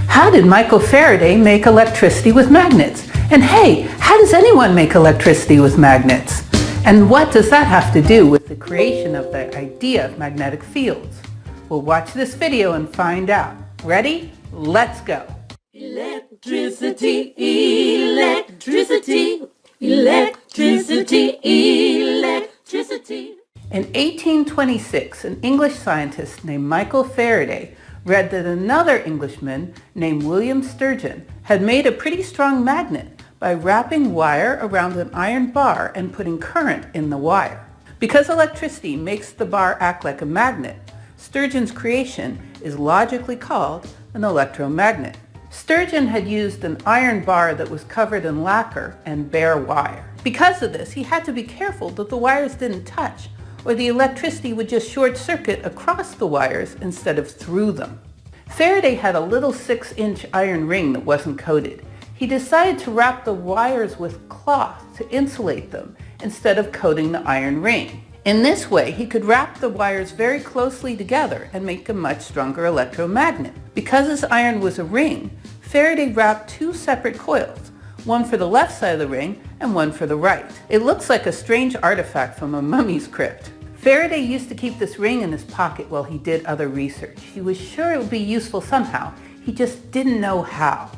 How did Michael Faraday make electricity with magnets? And hey, how does anyone make electricity with magnets? And what does that have to do with the creation of the idea of magnetic fields? Well, watch this video and find out. Ready? Let's go. Electricity, electricity, electricity, electricity. In 1826, an English scientist named Michael Faraday read that another Englishman named William Sturgeon had made a pretty strong magnet by wrapping wire around an iron bar and putting current in the wire. Because electricity makes the bar act like a magnet, Sturgeon's creation is logically called an electromagnet. Sturgeon had used an iron bar that was covered in lacquer and bare wire. Because of this, he had to be careful that the wires didn't touch, or the electricity would just short circuit across the wires instead of through them. Faraday had a little 6-inch iron ring that wasn't coated. He decided to wrap the wires with cloth to insulate them instead of coating the iron ring. In this way, he could wrap the wires very closely together and make a much stronger electromagnet. Because his iron was a ring, Faraday wrapped two separate coils, one for the left side of the ring and one for the right. It looks like a strange artifact from a mummy's crypt. Faraday used to keep this ring in his pocket while he did other research. He was sure it would be useful somehow, he just didn't know how.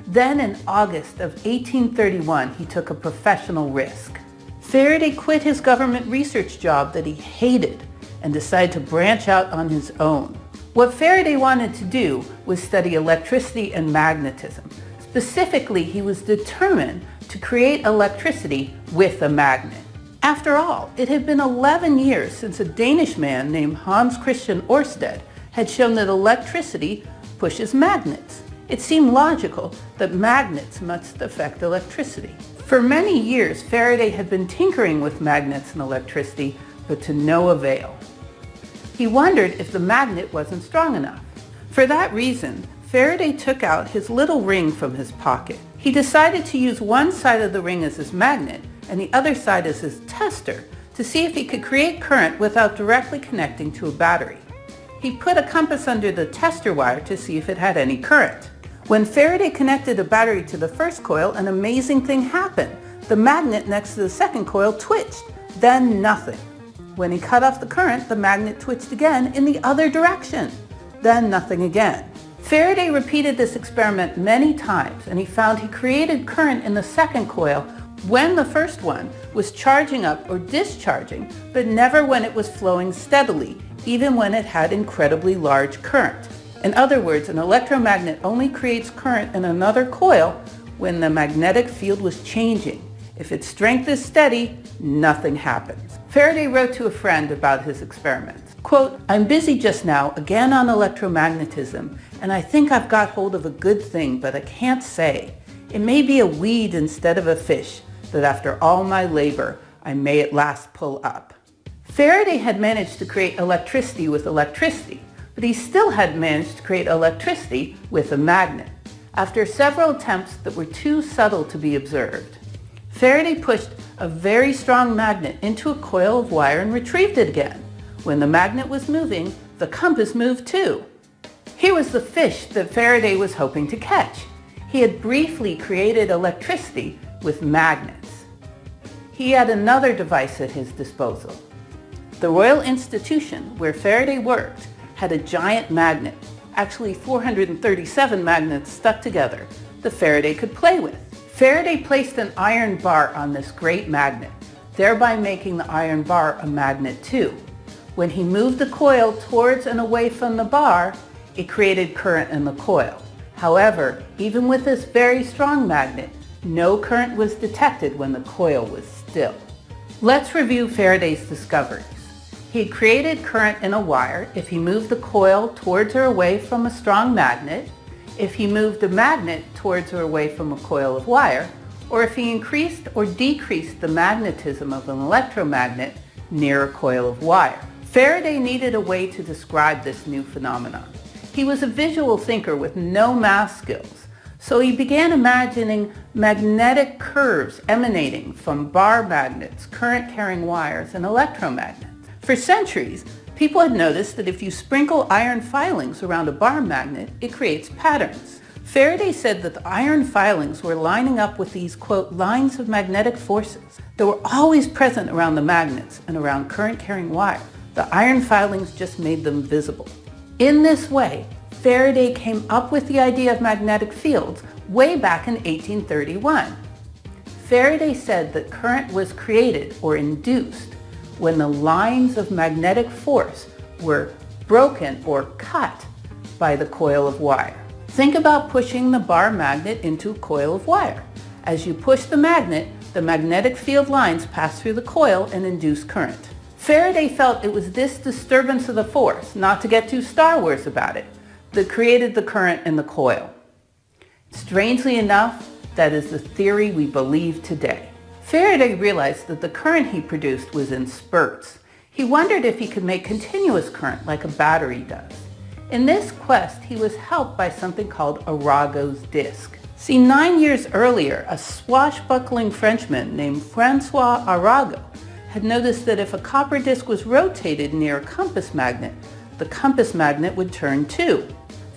Then in August of 1831, he took a professional risk. Faraday quit his government research job that he hated and decided to branch out on his own. What Faraday wanted to do was study electricity and magnetism. Specifically, he was determined to create electricity with a magnet. After all, it had been 11 years since a Danish man named Hans Christian Ørsted had shown that electricity pushes magnets. It seemed logical that magnets must affect electricity. For many years, Faraday had been tinkering with magnets and electricity, but to no avail. He wondered if the magnet wasn't strong enough. For that reason, Faraday took out his little ring from his pocket. He decided to use one side of the ring as his magnet and the other side as his tester to see if he could create current without directly connecting to a battery. He put a compass under the tester wire to see if it had any current. When Faraday connected a battery to the first coil, an amazing thing happened. The magnet next to the second coil twitched, then nothing. When he cut off the current, the magnet twitched again in the other direction, then nothing again. Faraday repeated this experiment many times, and he found he created current in the second coil when the first one was charging up or discharging, but never when it was flowing steadily, even when it had incredibly large current. In other words, an electromagnet only creates current in another coil when the magnetic field was changing. If its strength is steady, nothing happens. Faraday wrote to a friend about his experiments. Quote, "I'm busy just now, again on electromagnetism, and I think I've got hold of a good thing, but I can't say. It may be a weed instead of a fish, that after all my labor, I may at last pull up." Faraday had managed to create electricity with electricity, but he still had managed to create electricity with a magnet. After several attempts that were too subtle to be observed, Faraday pushed a very strong magnet into a coil of wire and retrieved it again. When the magnet was moving, the compass moved too. Here was the fish that Faraday was hoping to catch. He had briefly created electricity with magnets. He had another device at his disposal. The Royal Institution, where Faraday worked, had a giant magnet, actually 437 magnets stuck together, that Faraday could play with. Faraday placed an iron bar on this great magnet, thereby making the iron bar a magnet too. When he moved the coil towards and away from the bar, it created current in the coil. However, even with this very strong magnet, no current was detected when the coil was still. Let's review Faraday's discoveries. He had created current in a wire if he moved the coil towards or away from a strong magnet, if he moved the magnet towards or away from a coil of wire, or if he increased or decreased the magnetism of an electromagnet near a coil of wire. Faraday needed a way to describe this new phenomenon. He was a visual thinker with no math skills, so he began imagining magnetic curves emanating from bar magnets, current-carrying wires, and electromagnets. For centuries, people had noticed that if you sprinkle iron filings around a bar magnet, it creates patterns. Faraday said that the iron filings were lining up with these, quote, lines of magnetic forces that were always present around the magnets and around current-carrying wire. The iron filings just made them visible. In this way, Faraday came up with the idea of magnetic fields way back in 1831. Faraday said that current was created or induced when the lines of magnetic force were broken or cut by the coil of wire. Think about pushing the bar magnet into a coil of wire. As you push the magnetic field lines pass through the coil and induce current. Faraday felt it was this disturbance of the force, not to get too Star Wars about it, that created the current in the coil. Strangely enough, that is the theory we believe today. Faraday realized that the current he produced was in spurts. He wondered if he could make continuous current like a battery does. In this quest, he was helped by something called Arago's disc. See, 9 years earlier, a swashbuckling Frenchman named Francois Arago had noticed that if a copper disc was rotated near a compass magnet, the compass magnet would turn too.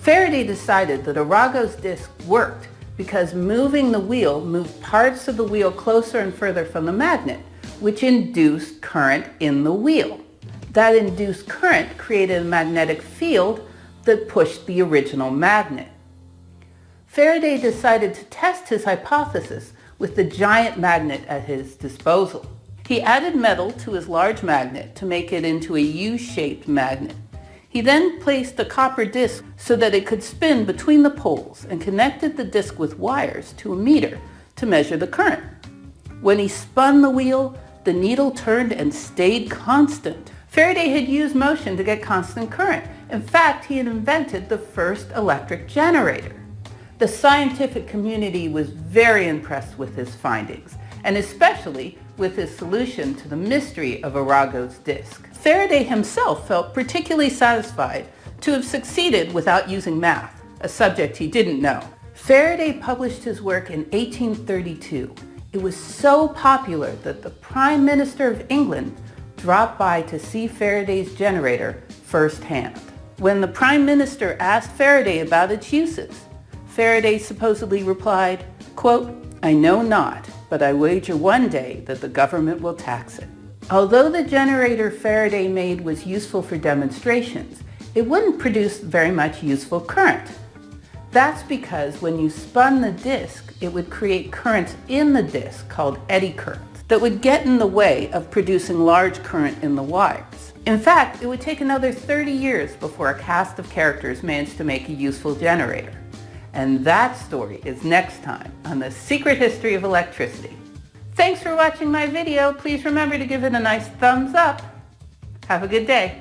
Faraday decided that Arago's disc worked because moving the wheel moved parts of the wheel closer and further from the magnet, which induced current in the wheel. That induced current created a magnetic field that pushed the original magnet. Faraday decided to test his hypothesis with the giant magnet at his disposal. He added metal to his large magnet to make it into a U-shaped magnet. He then placed a copper disc so that it could spin between the poles and connected the disc with wires to a meter to measure the current. When he spun the wheel, the needle turned and stayed constant. Faraday had used motion to get constant current. In fact, he had invented the first electric generator. The scientific community was very impressed with his findings, and especially with his solution to the mystery of Arago's disc. Faraday himself felt particularly satisfied to have succeeded without using math, a subject he didn't know. Faraday published his work in 1832. It was so popular that the Prime Minister of England dropped by to see Faraday's generator firsthand. When the Prime Minister asked Faraday about its uses, Faraday supposedly replied, quote, "I know not, but I wager one day that the government will tax it." Although the generator Faraday made was useful for demonstrations, it wouldn't produce very much useful current. That's because when you spun the disc, it would create currents in the disc called eddy currents that would get in the way of producing large current in the wires. In fact, it would take another 30 years before a cast of characters managed to make a useful generator. And that story is next time on The Secret History of Electricity. Thanks for watching my video. Please remember to give it a nice thumbs up. Have a good day.